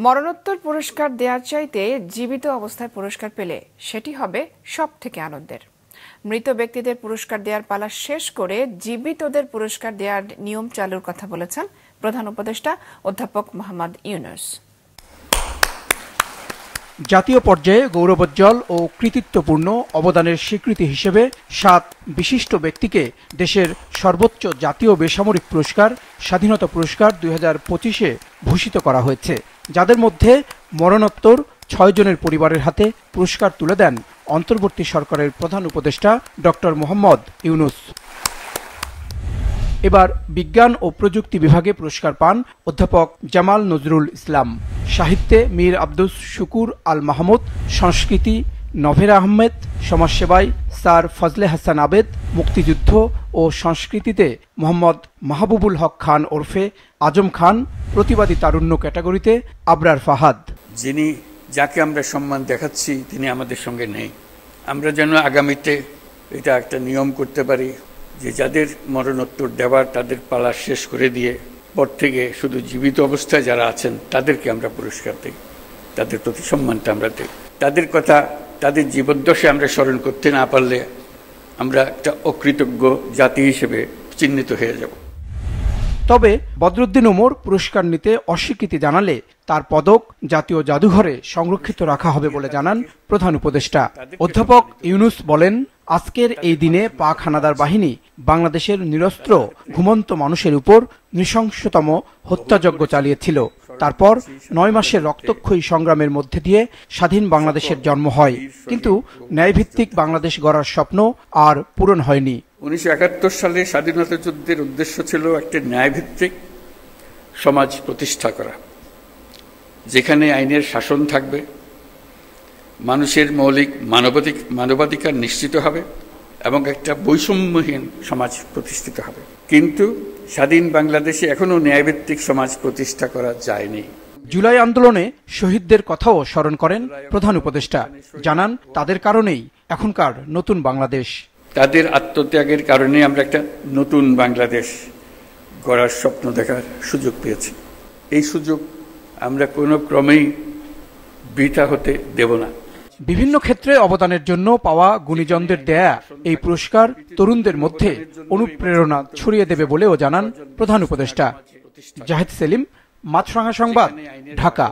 মরণোত্তর পুরস্কার দেওয়ার চাইতে জীবিত অবস্থায় পুরস্কার পেলে সেটি হবে সবথেকে আনন্দের। মৃত ব্যক্তিদের পুরস্কার দেওয়ার পালা শেষ করে জীবিতদের পুরস্কার দেওয়ার নিয়ম চালুর কথা বলেছেন প্রধান উপদেষ্টা অধ্যাপক মোহাম্মদ ইউনূস। জাতীয় পর্যায়ে গৌরবোজ্জ্বল ও কৃতিত্বপূর্ণ অবদানের স্বীকৃতি হিসেবে 7 বিশিষ্ট ব্যক্তিকে দেশের সর্বোচ্চ জাতীয় বেসামরিক পুরস্কার স্বাধীনতা পুরস্কার 2025-এ ভূষিত করা হয়েছে, যাদের মধ্যে মরণোত্তর 6 জনের পরিবারের হাতে পুরস্কার তুলে দেন অন্তর্বর্তী সরকারের প্রধান উপদেষ্টা ডক্টর মোহাম্মদ ইউনূস। এবার বিজ্ঞান ও প্রযুক্তি বিভাগে পুরস্কার পান অধ্যাপক জামাল নজরুল ইসলাম, সাহিত্যে মীর আব্দুস শুকুর আল মাহমুদ, সংস্কৃতি নভেরা আহমেদ, সমাজসেবায় স্যার ফজলে হাসান আবেদ, মুক্তিযুদ্ধ ও সংস্কৃতিতে মোহাম্মদ মাহবুবুল হক খান ওরফে আজম খান, প্রতিবাদী তারুণ্য ক্যাটাগরিতে আবরার ফাহাদ। যাকে আমরা সম্মান দেখাচ্ছি তিনি আমাদের সঙ্গে নেই। আমরা যেন আগামীতে এটা একটা নিয়ম করতে পারি যে যাদের মরণোত্তর দেওয়ার তাদের পালা শেষ করে দিয়ে পর থেকে শুধু জীবিত অবস্থায় যারা আছেন তাদেরকে আমরা পুরস্কার দিই, তাদের প্রতি সম্মানটা আমরা দিই। তাদের কথা তাদের জীবদ্দশায় আমরা স্মরণ করতে না পারলে আমরা একটা অকৃতজ্ঞ জাতি হিসেবে চিহ্নিত হয়ে যাব। তবে বদরুদ্দিন ওমর পুরস্কার নিতে অস্বীকৃতি জানালে তার পদক জাতীয় জাদুঘরে সংরক্ষিত রাখা হবে বলে জানান প্রধান উপদেষ্টা। অধ্যাপক ইউনূস বলেন, আজকের এই দিনে পাক হানাদার বাহিনী বাংলাদেশের নিরস্ত্র ঘুমন্ত মানুষের উপর নৃশংসতম হত্যাযজ্ঞ চালিয়েছিল। তারপর 9 মাসের রক্তক্ষয়ী সংগ্রামের মধ্যে দিয়ে স্বাধীন বাংলাদেশের জন্ম হয়, কিন্তু ন্যায়ভিত্তিক বাংলাদেশ গড়ার স্বপ্ন আর পূরণ হয়নি। 1971 সালে স্বাধীনতা যুদ্ধের উদ্দেশ্য ছিল একটি ন্যায়ভিত্তিক সমাজ প্রতিষ্ঠা করা, যেখানে আইনের শাসন থাকবে, মানুষের মৌলিক মানবাধিকার নিশ্চিত হবে এবং একটা বৈষম্যহীন সমাজ প্রতিষ্ঠিত হবে। কিন্তু স্বাধীন বাংলাদেশে এখনো ন্যায়ভিত্তিক সমাজ প্রতিষ্ঠা করা যায়নি। জুলাই আন্দোলনে শহীদদের কথাও স্মরণ করেন প্রধান উপদেষ্টা, জানান তাদের কারণেই এখনকার নতুন বাংলাদেশ। তাদের আত্মত্যাগের কারণে আমরা একটা নতুন বাংলাদেশ গড়ার স্বপ্ন দেখার সুযোগ পেয়েছি। এই সুযোগ আমরা কোনো ক্রমেই বৃথা হতে দেব না। বিভিন্ন ক্ষেত্রে অবদানের জন্য পাওয়া গুণীজনদের দেয়া এই পুরস্কার তরুণদের মধ্যে অনুপ্রেরণা ছড়িয়ে দেবে বলেও জানান প্রধান উপদেষ্টা। জাহিদ সেলিম, মাছরাঙা সংবাদ, ঢাকা।